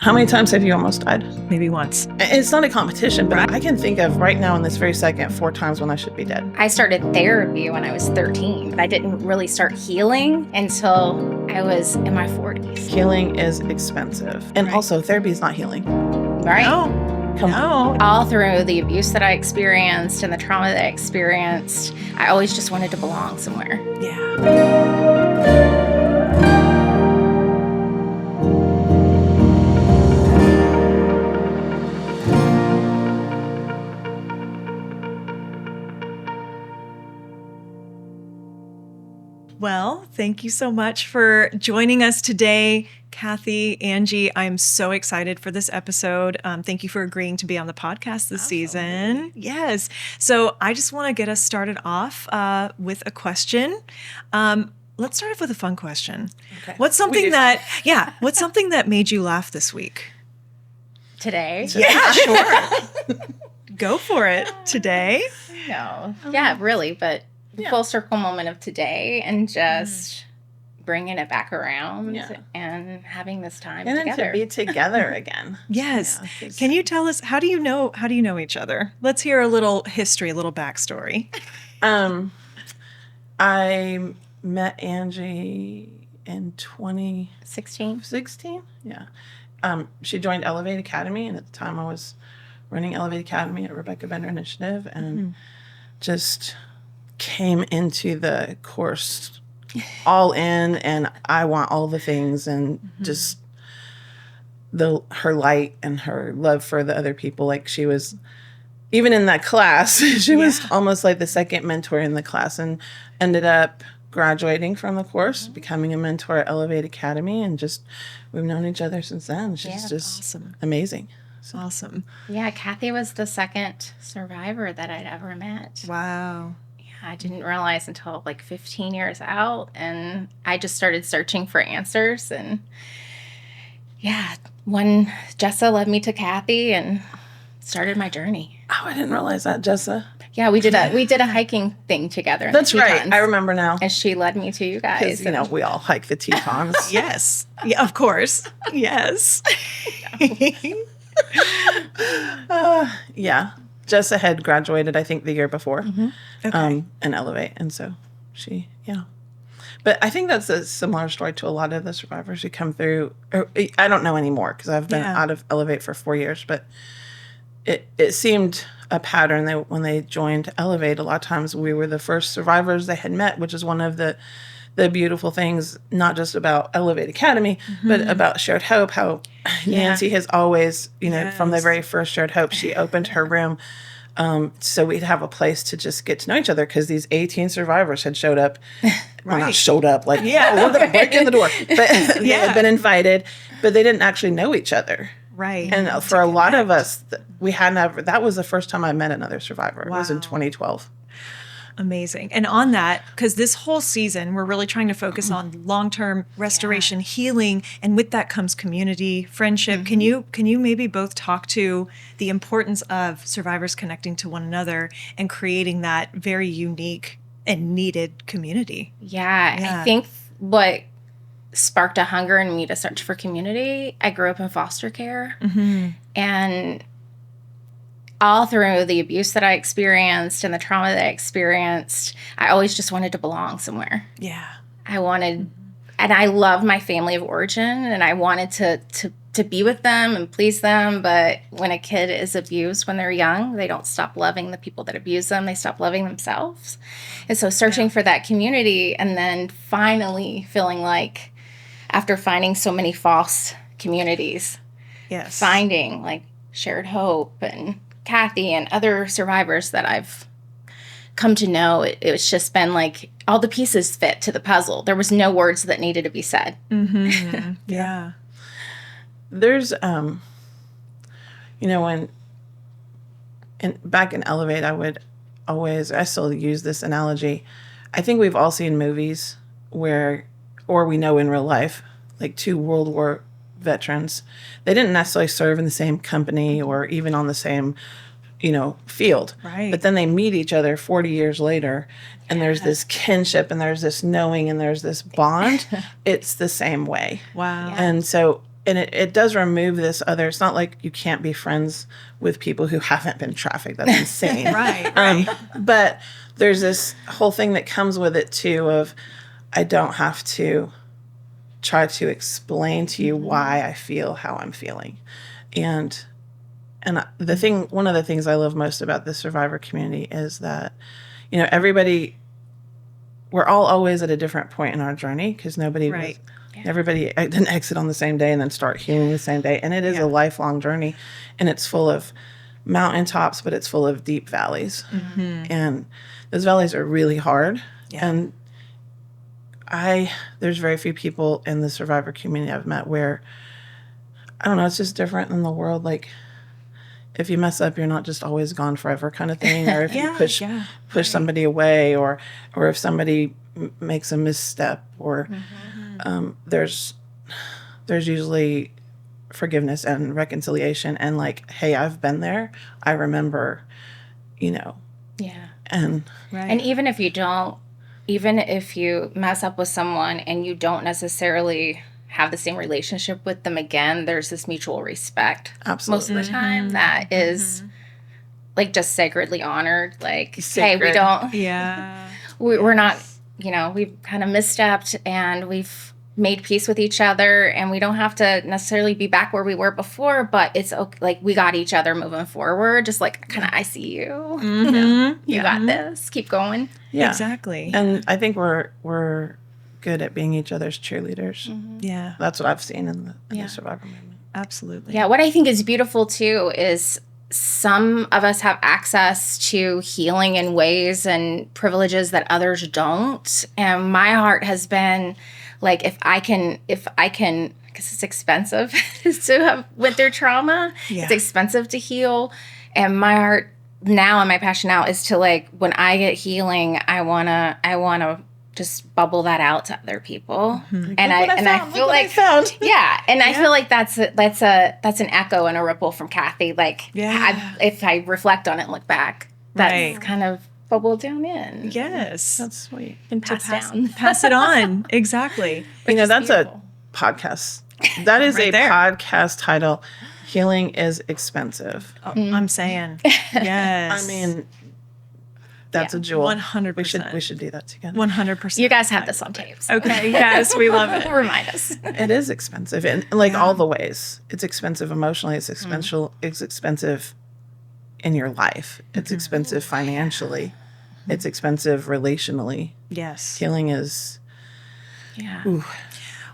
How many times have you almost died? Maybe once. It's not a competition, but I can think of right now in this very second 4 times when I should be dead. I started therapy when I was 13, but I didn't really start healing until I was in my 40s. Healing is expensive. And also, therapy is not healing. Right? Come on. All through the abuse that I experienced and the trauma that I experienced, I always just wanted to belong somewhere. Yeah. Well, thank you so much for joining us today, Kathy, Angie. I'm so excited for this episode. Thank you for agreeing to be on the podcast this season. Yes. So I just want to get us started off with a question. Let's start off with a fun question. Okay. What's something that made you laugh this week? Today? Yeah, sure. Go for it. Today? No. Yeah, really, but the full circle moment of today and just bringing it back around and having this time and together. then to be together again. Yes. Yeah, Can you tell us, how do you know each other? Let's hear a little history, a little backstory. I met Angie in 2016. Yeah. She joined Elevate Academy, and at the time I was running Elevate Academy at Rebecca Bender Initiative, and just came into the course all in, and I want all the things, and just her light and her love for the other people. Like, she was, even in that class, she was almost like the second mentor in the class, and ended up graduating from the course, becoming a mentor at Elevate Academy, and just we've known each other since then. She's just awesome. Amazing. Awesome. Yeah, Kathy was the second survivor that I'd ever met. Wow. I didn't realize until like 15 years out, and I just started searching for answers. And when Jessa led me to Kathy and started my journey. Oh, I didn't realize that, Jessa. Yeah, we did a hiking thing together. That's right. I remember now. And she led me to you guys. Because, we all hike the Tetons. Yes. Yeah, of course. Yes. Yeah. Jessa had graduated, I think, the year before Okay. in Elevate. And so But I think that's a similar story to a lot of the survivors who come through. I don't know anymore because I've been out of Elevate for 4 years. But it seemed a pattern that when they joined Elevate, a lot of times we were the first survivors they had met, which is one of the beautiful things, not just about Elevate Academy, but about Shared Hope, how Nancy has always, from the very first Shared Hope, she opened her room so we'd have a place to just get to know each other, because these 18 survivors had showed up. Well, not showed up, like, we're going to break in the door. But they had been invited, but they didn't actually know each other. Right. And for a lot of us, we hadn't ever, that was the first time I met another survivor. It was in 2012. Amazing. And on that, because this whole season, we're really trying to focus on long-term restoration, healing, and with that comes community, friendship. Can you maybe both talk to the importance of survivors connecting to one another and creating that very unique and needed community? Yeah. I think what sparked a hunger in me to search for community, I grew up in foster care, and all through the abuse that I experienced and the trauma that I experienced, I always just wanted to belong somewhere. Yeah. I wanted, and I love my family of origin, and I wanted to be with them and please them. But when a kid is abused when they're young, they don't stop loving the people that abuse them. They stop loving themselves. And so searching for that community, and then finally feeling like, after finding so many false communities, finding like Shared Hope and Kathy and other survivors that I've come to know, it's just been like all the pieces fit to the puzzle. There was no words that needed to be said. Yeah. There's, back in Elevate, I still use this analogy. I think we've all seen movies or we know in real life, like 2 World War veterans. They didn't necessarily serve in the same company or even on the same, field. Right. But then they meet each other 40 years later, and there's this kinship, and there's this knowing, and there's this bond. It's the same way. Wow. And so and it does remove this other, it's not like you can't be friends with people who haven't been trafficked. That's insane. Right. But there's this whole thing that comes with it too of, I don't have to try to explain to you why I feel how I'm feeling. And one of the things I love most about the survivor community is that, everybody, we're all always at a different point in our journey, because everybody didn't exit on the same day and then start healing the same day. And it is a lifelong journey, and it's full of mountaintops, but it's full of deep valleys. And those valleys are really hard. And there's very few people in the survivor community I've met where, I don't know, it's just different in the world. Like, if you mess up, you're not just always gone forever kind of thing. Or if you push somebody away, or if somebody makes a misstep, or there's usually forgiveness and reconciliation, and like, hey, I've been there. I remember, Yeah. And and even if you mess up with someone and you don't necessarily have the same relationship with them again, there's this mutual respect. Absolutely. Most of the time that is like just sacredly honored. Like, Sacred. Hey, we don't. Yeah. We're not, we've kind of misstepped and we've made peace with each other, and we don't have to necessarily be back where we were before, but it's okay. Like, we got each other moving forward. Just like, kind of, I see you. You got this. Keep going. Yeah. Exactly. And I think we're good at being each other's cheerleaders. Yeah. That's what I've seen in the survivor movement. Absolutely. Yeah. What I think is beautiful too is some of us have access to healing in ways and privileges that others don't. And my heart has been like, if I can, because it's expensive to have went through trauma. Yeah. It's expensive to heal. And my heart now, and my passion now, is to, like, when I get healing, I wanna just bubble that out to other people. And I feel like yeah, and I feel like that's an echo and a ripple from Kathy. Like, if I reflect on it and look back, that's kind of bubbled down in. Yes. That's sweet. And Pass it on. Exactly. That's beautiful. A podcast. That is a podcast title. Healing is expensive. Oh, I'm saying. Yes. I mean, that's a jewel. 100%. We should do that together. 100%. You guys have this on tape. So. Okay. Yes, we love it. Remind us. It is expensive, and like all the ways. It's expensive emotionally. It's expensive. It's expensive in your life. It's expensive financially. It's expensive relationally. Yes. Healing is. Yeah. Ooh.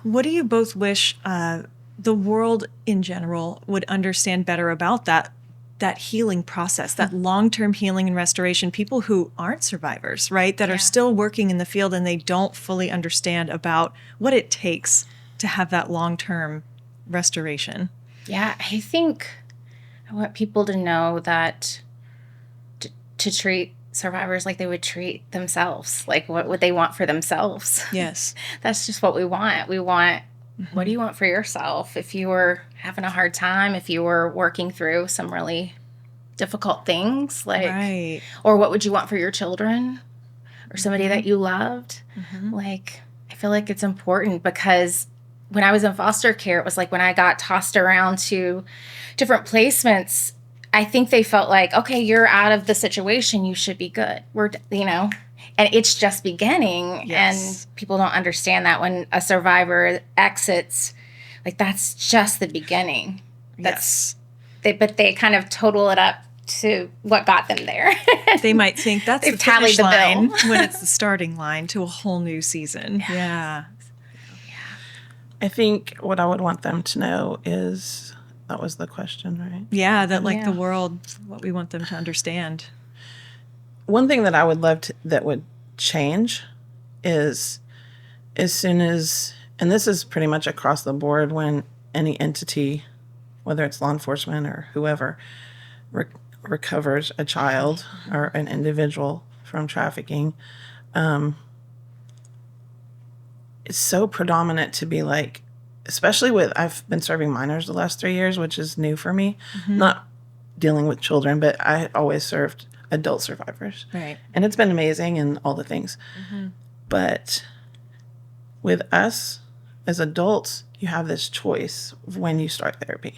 What do you both wish the world in general would understand better about that healing process, that long-term healing and restoration? People who aren't survivors, right, that are still working in the field, and they don't fully understand about what it takes to have that long-term restoration. Yeah, I think I want people to know that to treat survivors like they would treat themselves, like what would they want for themselves. Yes. That's just what we want. We want, what do you want for yourself? If you were having a hard time, if you were working through some really difficult things, like, or what would you want for your children or somebody that you loved? Like, I feel like it's important, because when I was in foster care, it was like when I got tossed around to different placements, I think they felt like, okay, you're out of the situation, you should be good. And it's just beginning. Yes. And people don't understand that when a survivor exits, like, that's just the beginning. But they kind of total it up to what got them there. They might think that's the tallied finish line when it's the starting line to a whole new season. Yeah. I think what I would want them to know is, that was the question, right? Yeah, that the world, what we want them to understand. One thing that I would love that would change is, as soon as, and this is pretty much across the board, when any entity, whether it's law enforcement or whoever, recovers a child or an individual from trafficking, it's so predominant to be like, especially I've been serving minors the last 3 years, which is new for me, not dealing with children, but I always served adult survivors. Right. And it's been amazing and all the things. But with us, as adults, you have this choice of when you start therapy.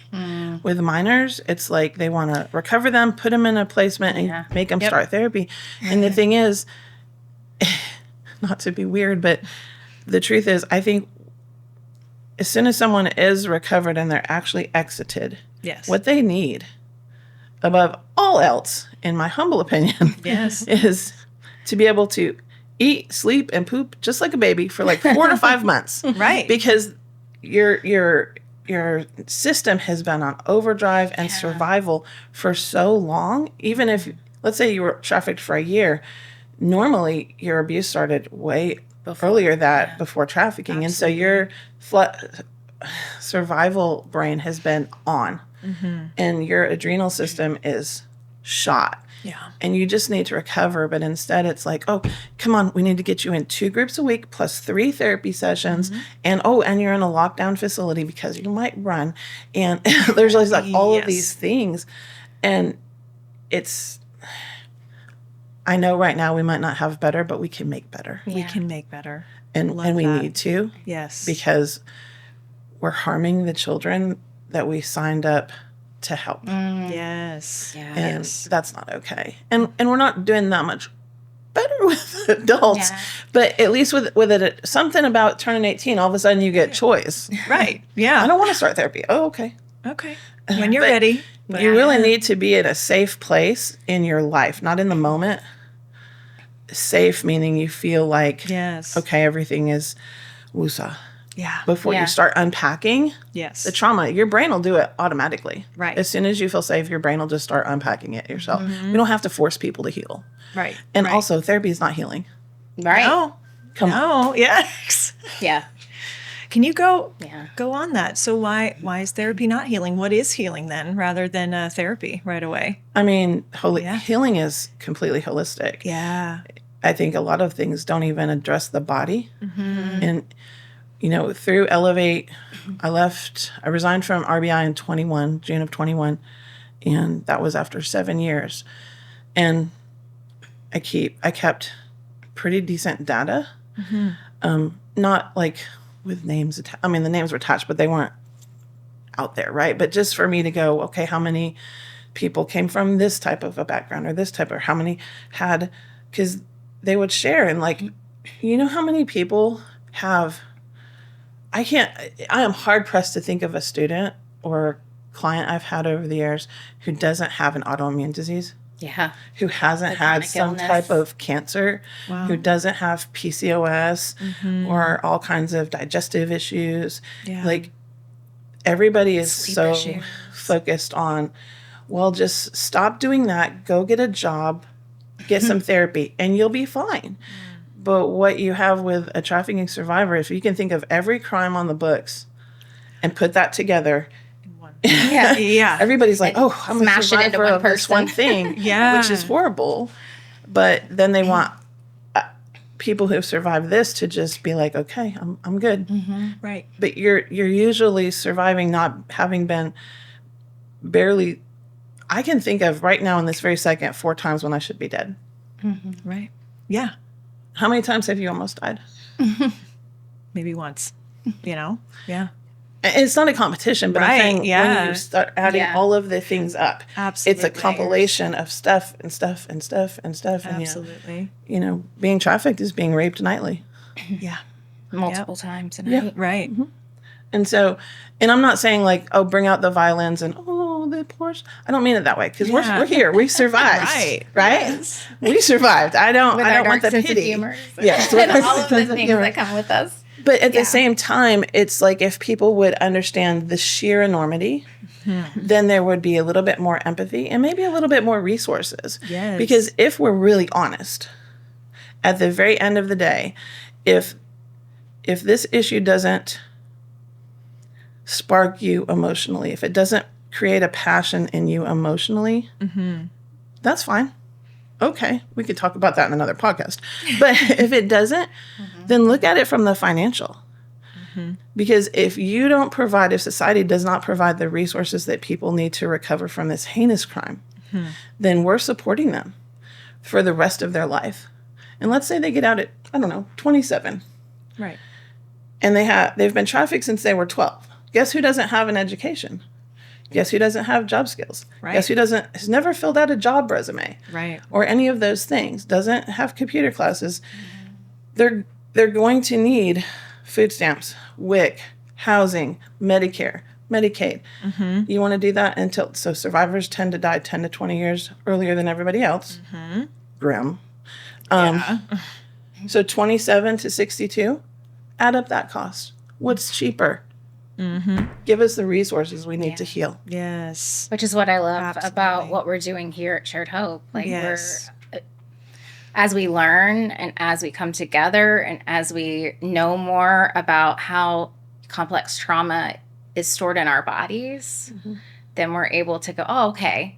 With minors, it's like they want to recover them, put them in a placement, and make them start therapy. And the thing is, not to be weird, but the truth is, I think as soon as someone is recovered and they're actually exited, what they need, above all else, in my humble opinion, is to be able to eat, sleep, and poop just like a baby for like 4 to 5 months. Right. Because your system has been on overdrive and survival for so long. Even if, let's say you were trafficked for a year, normally your abuse started way earlier before trafficking. Absolutely. And so your survival brain has been on. And your adrenal system is shot. Yeah. And you just need to recover. But instead it's like, oh, come on, we need to get you in 2 groups a week plus 3 therapy sessions. And you're in a lockdown facility because you might run. And there's always like all of these things. And I know right now we might not have better, but we can make better. We can make better. And we need to. Yes. Because we're harming the children that we signed up to help. Yes. And that's not okay. And we're not doing that much better with adults. But at least with it, something about turning 18, all of a sudden you get choice. Right. Yeah. I don't want to start therapy. Oh, okay. Okay. When you're ready. But you really need to be at a safe place in your life, not in the moment. Safe meaning you feel like, okay, everything is woosah. Yeah. Before you start unpacking the trauma, your brain will do it automatically. Right. As soon as you feel safe, your brain will just start unpacking it yourself. We don't have to force people to heal. Right. And also, therapy is not healing. Right. No. Come on. Yes. Yeah. Can you go on that? So why is therapy not healing? What is healing then, rather than therapy right away? I mean, healing is completely holistic. Yeah. I think a lot of things don't even address the body. And through Elevate, I resigned from RBI in June of 21, and that was after 7 years. And I kept pretty decent data, not like with names. I mean, the names were attached, but they weren't out there, right? But just for me to go, okay, how many people came from this type of a background or this type, or how many had, because they would share, and like, how many people have, I am hard pressed to think of a student or client I've had over the years who doesn't have an autoimmune disease. Yeah. Who hasn't had some type of cancer, who doesn't have PCOS or all kinds of digestive issues. Yeah. Like, everybody is so focused on, well, just stop doing that, go get a job, get some therapy, and you'll be fine. But what you have with a trafficking survivor, if you can think of every crime on the books and put that together, everybody's like, oh, I'm a survivor of this one thing, which is horrible. But then they want people who have survived this to just be like, okay, I'm good. Right. But you're usually surviving not having been barely. I can think of right now in this very second 4 times when I should be dead. Right. Yeah. How many times have you almost died? Maybe once, Yeah. It's not a competition, but I'm saying when you start adding all of the things up, it's a compilation of stuff and stuff and stuff and stuff. Absolutely. And, being trafficked is being raped nightly. Yeah. Multiple times a night. Right. And so, and I'm not saying like, oh, bring out the violins and, the Porsche. I don't mean it that way, because we're here. We survived. Right? Yes. We survived. I don't want the pity. Humor. Yes. And all of the things that come with us. But at the same time, it's like if people would understand the sheer enormity, then there would be a little bit more empathy and maybe a little bit more resources. Yes. Because if we're really honest, at the very end of the day, if this issue doesn't spark you emotionally, if it doesn't create a passion in you emotionally, that's fine. Okay, we could talk about that in another podcast. But if it doesn't, then look at it from the financial. Because if society does not provide the resources that people need to recover from this heinous crime, then we're supporting them for the rest of their life. And let's say they get out at, 27. Right. And they've been trafficked since they were 12. Guess who doesn't have an education? Guess who doesn't have job skills? Right. Guess who has never filled out a job resume? Right. Or any of those things, doesn't have computer classes. They're going to need food stamps, WIC, housing, Medicare, Medicaid. You want to do that so survivors tend to die 10 to 20 years earlier than everybody else. Grim. So 27 to 62, add up that cost. What's cheaper? Give us the resources we need to heal. Yes. Which is what I love about what we're doing here at Shared Hope. Like as we learn and as we come together and as we know more about how complex trauma is stored in our bodies, then we're able to go, oh, okay,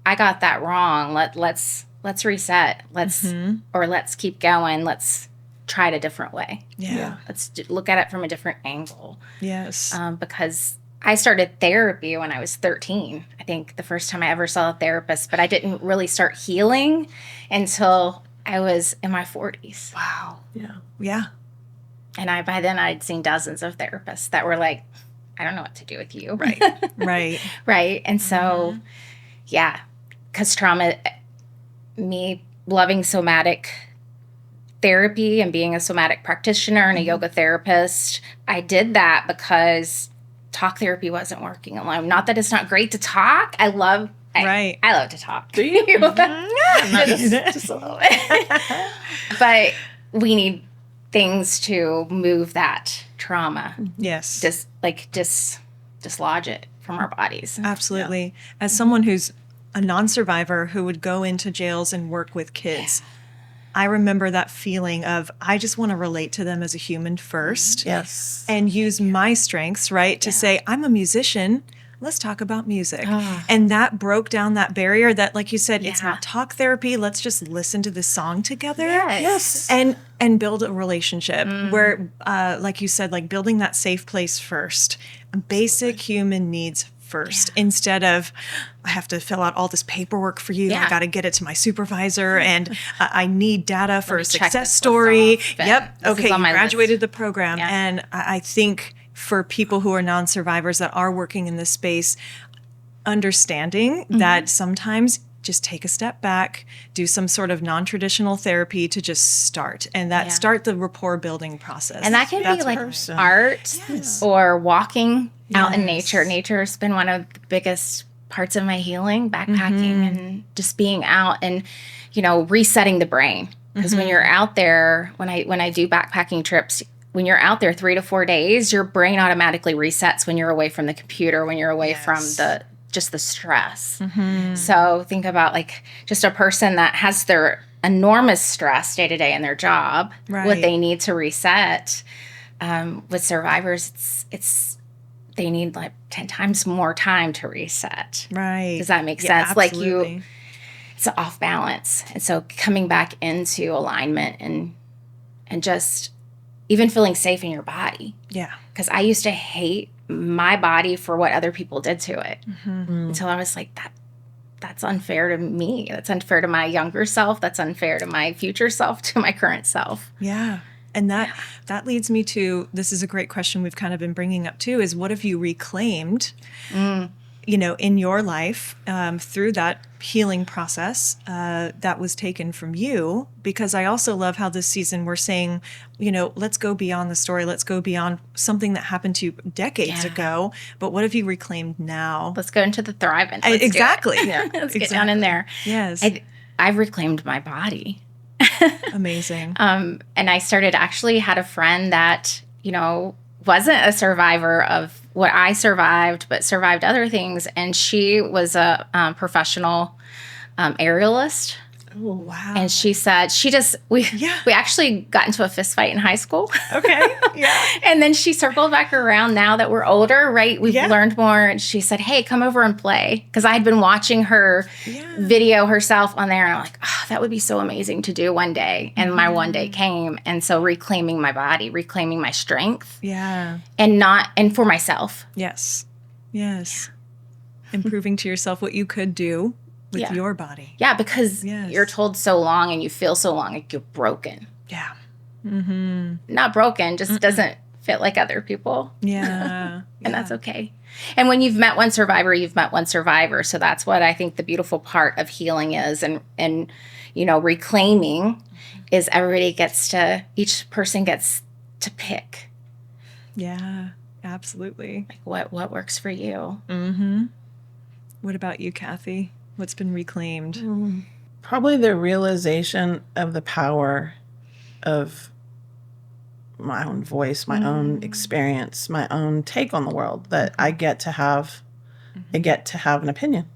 I got that wrong. Let's reset. Let's keep going. Let's try it a different way. Yeah. Let's look at it from a different angle. Yes. Because I started therapy when I was 13. I think the first time I ever saw a therapist, but I didn't really start healing until I was in my 40s. Wow. Yeah. Yeah. And by then I'd seen dozens of therapists that were like, I don't know what to do with you. Right. Right. Right. And so, yeah, because trauma, me loving somatic therapy and being a somatic practitioner and a yoga therapist, I did that because talk therapy wasn't working alone. Not that it's not great to talk. I love to talk. Do you? Just a little bit. But we need things to move that trauma. Yes. Dislodge it from our bodies. Absolutely. As someone who's a non-survivor who would go into jails and work with kids, I remember that feeling of, I just want to relate to them as a human first. Yes. And use my strengths, right? To say, I'm a musician. Let's talk about music. And that broke down that barrier that, like you said, it's not talk therapy. Let's just listen to this song together. Yes. And build a relationship where, like you said, like building that safe place first. Basic human needs first, instead of, I have to fill out all this paperwork for you. I got to get it to my supervisor, and I need data for a success story. Yep. Okay, you graduated the program. And I think for people who are non-survivors that are working in this space, understanding that sometimes just take a step back, do some sort of non-traditional therapy to just start, and start the rapport building process. And that can be like art or walking out in nature. Nature has been one of the biggest parts of my healing, backpacking and just being out and, resetting the brain. Because when you're out there, when I do backpacking trips, when you're out there 3 to 4 days, your brain automatically resets when you're away from the computer, when you're away from the stress. So think about like just a person that has their enormous stress day to day in their job, what they need to reset. With survivors, they need like 10 times more time to reset. Right. Does that make sense? Absolutely. Like it's off balance. And so coming back into alignment and just even feeling safe in your body. Yeah. Because I used to hate my body for what other people did to it until I was like, that's unfair to me. That's unfair to my younger self. That's unfair to my future self, to my current self. Yeah. And that leads me to, this is a great question we've kind of been bringing up too, is what have you reclaimed, in your life through that healing process that was taken from you? Because I also love how this season we're saying, let's go beyond the story. Let's go beyond something that happened to you decades ago. But what have you reclaimed now? Let's go into the thriving. Exactly. Let's get down in there. Yes. I've reclaimed my body. Amazing. And I had a friend that, wasn't a survivor of what I survived, but survived other things. And she was a professional aerialist. Oh, wow. And she said we actually got into a fist fight in high school. Okay. Yeah. And then she circled back around now that we're older, right? We've learned more. And she said, hey, come over and play. Because I had been watching her video herself on there. And I'm like, oh, that would be so amazing to do one day. And my one day came. And so reclaiming my body, reclaiming my strength. Yeah. And for myself. Yes. Yes. Improving to yourself what you could do with your body. Yeah, because you're told so long and you feel so long like you're broken. Yeah. Not broken, just doesn't fit like other people. Yeah. And that's okay. And when you've met one survivor, you've met one survivor. So that's what I think the beautiful part of healing is, and you know, reclaiming is each person gets to pick. Yeah, absolutely. Like what works for you. Mm-hmm. What about you, Kathy? What's been reclaimed? Probably the realization of the power of my own voice, my own experience, my own take on the world, that I get to have. I get to have an opinion.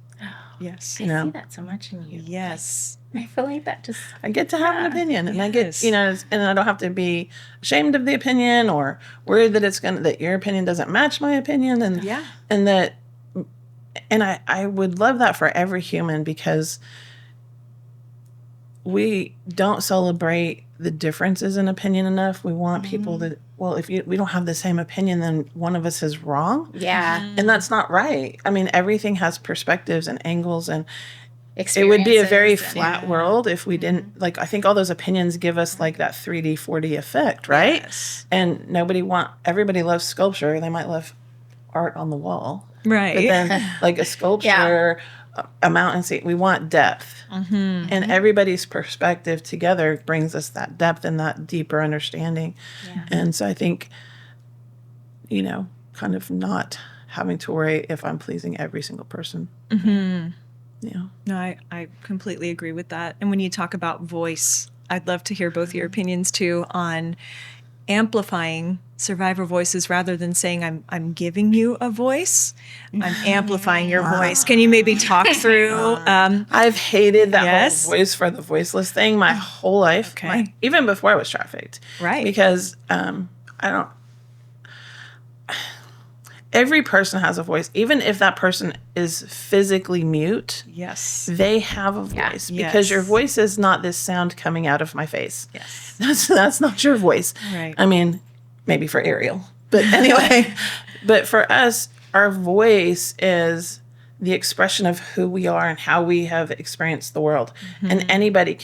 Yes. I see that so much in you. Yes. I feel like that just... I get to have an opinion, and I get, Yes. and I don't have to be ashamed of the opinion or worried that that your opinion doesn't match my opinion, and I would love that for every human, because we don't celebrate the differences in opinion enough. We want people to, well, if we don't have the same opinion, then one of us is wrong. Yeah. And that's not right. I mean, everything has perspectives and angles, and it would be a very flat world if we didn't, like, I think all those opinions give us like that 3D, 4D effect, right? Yes. And everybody loves sculpture. They might love art on the wall. Right. But then like a sculpture, a mountain scene, we want depth. And everybody's perspective together brings us that depth and that deeper understanding. Yeah. And so I think, kind of not having to worry if I'm pleasing every single person. Yeah. No, I completely agree with that. And when you talk about voice, I'd love to hear both your opinions too on amplifying survivor voices rather than saying I'm giving you a voice. I'm amplifying your voice. Can you maybe talk through? I've hated that whole voice for the voiceless thing my whole life, even before I was trafficked. Right. Because every person has a voice, even if that person is physically mute. Yes. They have a voice because your voice is not this sound coming out of my face. Yes. That's not your voice. Right. I mean, maybe for Ariel, but anyway, but for us, our voice is the expression of who we are and how we have experienced the world. And anybody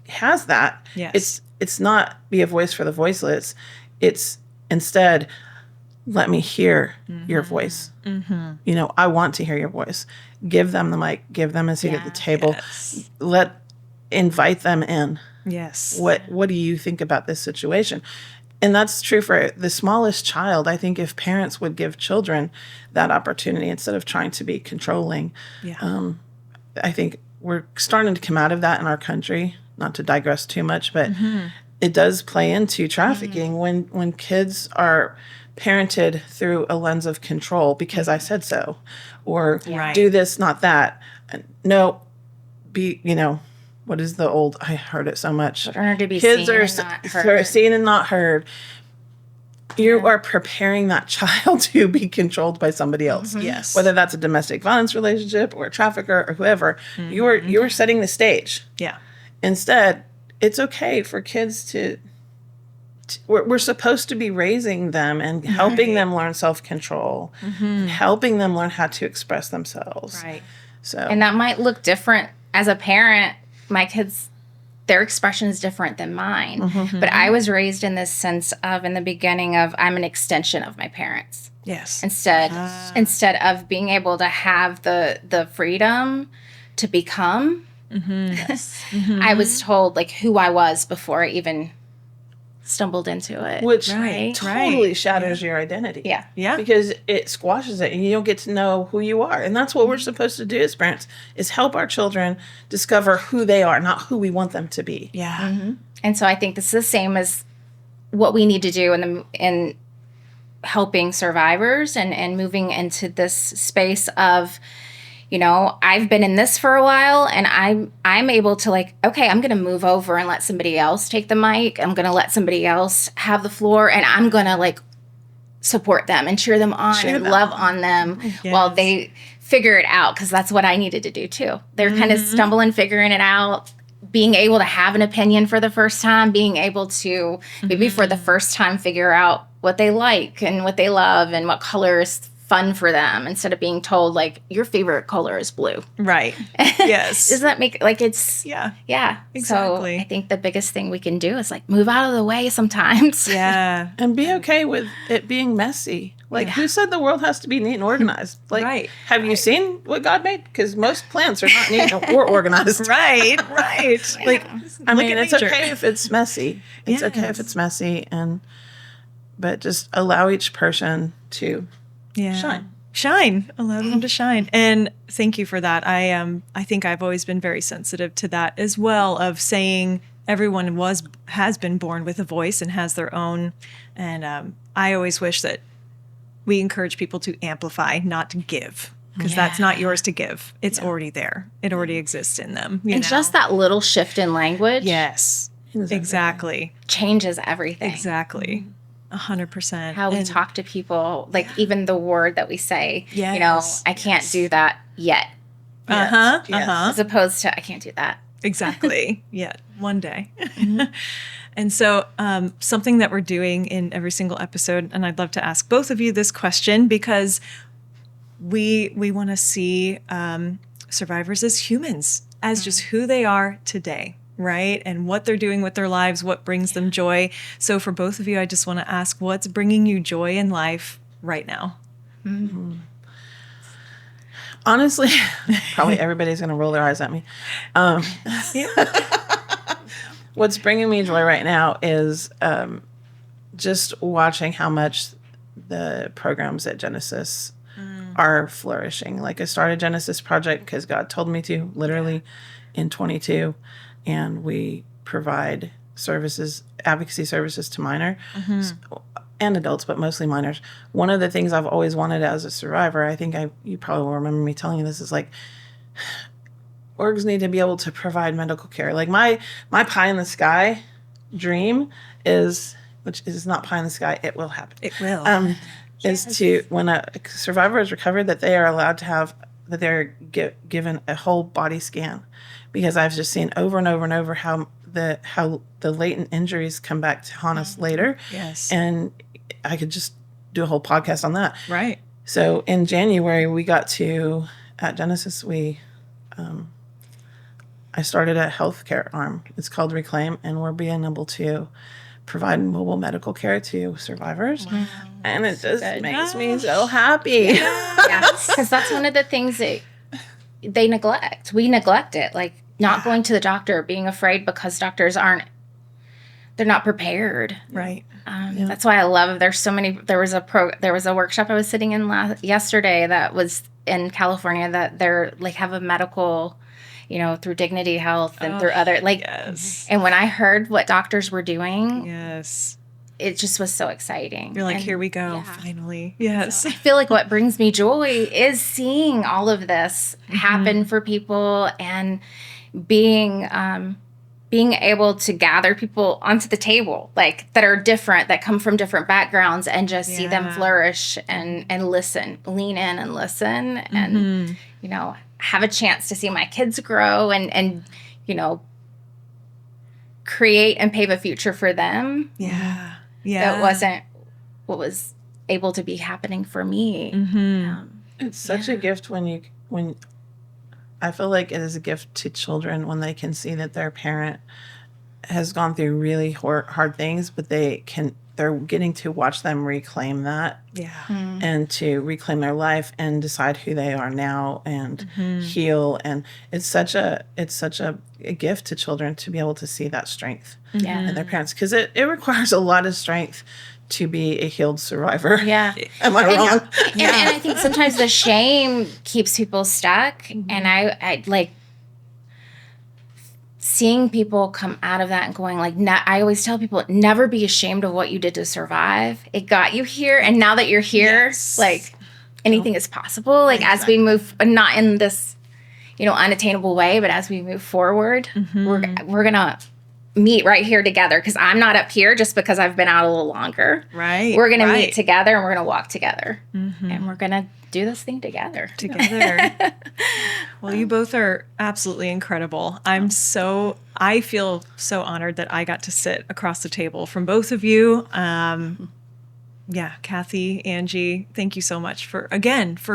has that. Yes. It's not be a voice for the voiceless. It's instead, let me hear your voice. I want to hear your voice. Give them the mic. Give them a seat at the table. Yes. Invite them in. Yes. What do you think about this situation? And that's true for the smallest child. I think if parents would give children that opportunity instead of trying to be controlling, I think we're starting to come out of that in our country. Not to digress too much, but it does play into trafficking when kids are parented through a lens of control because I said so, or do this, not that. No, what is the old? I heard it so much. Learn to be Kids seen are and not heard. Seen and not heard. You are preparing that child to be controlled by somebody else. Yes. Whether that's a domestic violence relationship or a trafficker or whoever, you're setting the stage. Yeah. Instead, it's okay for kids to we're supposed to be raising them and helping them learn self-control, and helping them learn how to express themselves. Right. So, and that might look different as a parent. My kids, their expression is different than mine. But I was raised in this sense of, in the beginning of, I'm an extension of my parents. Yes. Instead of being able to have the freedom to become, I was told like who I was before I even stumbled into it. Which totally shatters your identity. Yeah. Because it squashes it and you don't get to know who you are. And that's what we're supposed to do as parents, is help our children discover who they are, not who we want them to be. Yeah. And so I think this is the same as what we need to do in helping survivors and moving into this space of, I've been in this for a while and I'm able to okay, I'm going to move over and let somebody else take the mic. I'm going to let somebody else have the floor, and I'm going to support them and cheer them on and love on them while they figure it out, because that's what I needed to do too. They're kind of stumbling, figuring it out, being able to have an opinion for the first time, being able to maybe for the first time figure out what they like and what they love and what colors fun for them instead of being told like your favorite color is blue. Right. Yes. Doesn't that make like it's Yeah. So Exactly. I think the biggest thing we can do is like move out of the way sometimes. Yeah. And be okay with it being messy. Like, who said the world has to be neat and organized? Like, Right. have you seen what God made? Because most plants are not neat or organized. Right. Like, I Look mean, at it's nature. okay if it's messy. It's okay if Yes. it's messy, but just allow each person to Shine. Allow them to shine. And thank you for that. I think I've always been very sensitive to that as well, of saying everyone has been born with a voice and has their own. And I always wish that we encourage people to amplify, not to give, because that's not yours to give. It's already there. It already exists in them. You know? Just that little shift in language Yes, exactly. changes everything. Exactly. 100%. How we talk to people, like even the word that we say, you know, Yes. I can't do that yet. Yes. As opposed to I can't do that. Exactly. Yeah, one day. And so something that we're doing in every single episode, and I'd love to ask both of you this question because we want to see survivors as humans, as just who they are today, right? And what they're doing with their lives, what brings them joy. So for both of you, I just want to ask, what's bringing you joy in life right now? Honestly, probably everybody's going to roll their eyes at me. What's bringing me joy right now is just watching how much the programs at Genesis are flourishing. Like, I started Genesis Project because God told me to, literally in 22, and we provide services, advocacy services to minor and adults, but mostly minors. One of the things I've always wanted as a survivor, I think you probably will remember me telling you this, is like, orgs need to be able to provide medical care. Like my pie in the sky dream which is not pie in the sky, it will happen. It will. Is to, when a survivor is recovered, that they are allowed to have, that they're given a whole body scan. Because I've just seen over and over and over how the latent injuries come back to haunt us later. Yes. And I could just do a whole podcast on that. Right. So in January, we got to, at Genesis, I started a healthcare arm. It's called Reclaim, and we're being able to provide mobile medical care to survivors. Wow. And it just makes me so happy. Because that's one of the things that they neglect. We neglect it. Like not going to the doctor, being afraid because doctors they're not prepared. Right. That's why I love, there was a workshop I was sitting in yesterday that was in California that they're like have a medical, you know, through Dignity Health and through other and when I heard what doctors were doing, it just was so exciting. You're like, here we go, finally. Yes. So I feel like what brings me joy is seeing all of this happen for people and being able to gather people onto the table, like that are different, that come from different backgrounds, and just see them flourish and listen, lean in and listen, and you know, have a chance to see my kids grow and you know, create and pave a future for them. That wasn't what was able to be happening for me. It's such a gift when I feel like it is a gift to children when they can see that their parent has gone through really hard things, but they're getting to watch them reclaim that. And to reclaim their life and decide who they are now and heal. And it's such a gift to children to be able to see that strength in their parents, because it requires a lot of strength to be a healed survivor. Am I wrong? And I think sometimes the shame keeps people stuck. And I like seeing people come out of that and going like, I always tell people, never be ashamed of what you did to survive. It got you here. And now that you're here, like anything is possible. Like as we move, not in this, you know, unattainable way, but as we move forward, we're going to meet right here together, because I'm not up here just because I've been out a little longer. We're going to meet together, and we're going to walk together, and we're going to do this thing together. Well, you both are absolutely incredible. I feel so honored that I got to sit across the table from both of you. Yeah, Kathy, Angie, thank you so much for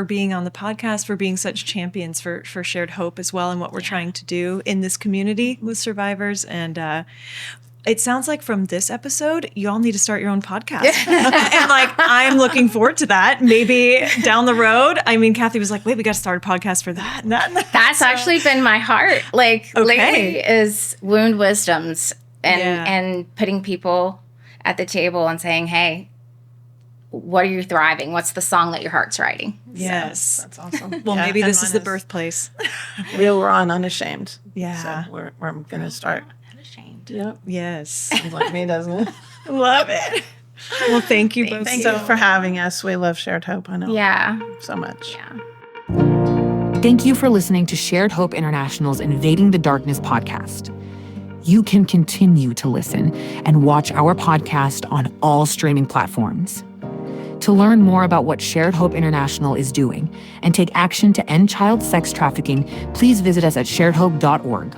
being on the podcast, for being such champions for Shared Hope as well, and what we're trying to do in this community with survivors. And it sounds like from this episode, you all need to start your own podcast. And like, I'm looking forward to that. Maybe down the road. I mean, Kathy was like, wait, we got to start a podcast for that. That's actually been my heart. Like lately is Wound Wisdoms and putting people at the table and saying, hey, what are you thriving? What's the song that your heart's writing? Yes. So, that's awesome. Well, maybe this is the birthplace. Real, raw, and unashamed. Yeah. So we're going to start. Unashamed. Yep. Yes. Sounds like me, doesn't it? Love it. Well, thank you both. Thank you for having us. We love Shared Hope. I know. Yeah. So much. Yeah. Thank you for listening to Shared Hope International's Invading the Darkness podcast. You can continue to listen and watch our podcast on all streaming platforms. To learn more about what Shared Hope International is doing and take action to end child sex trafficking, please visit us at sharedhope.org.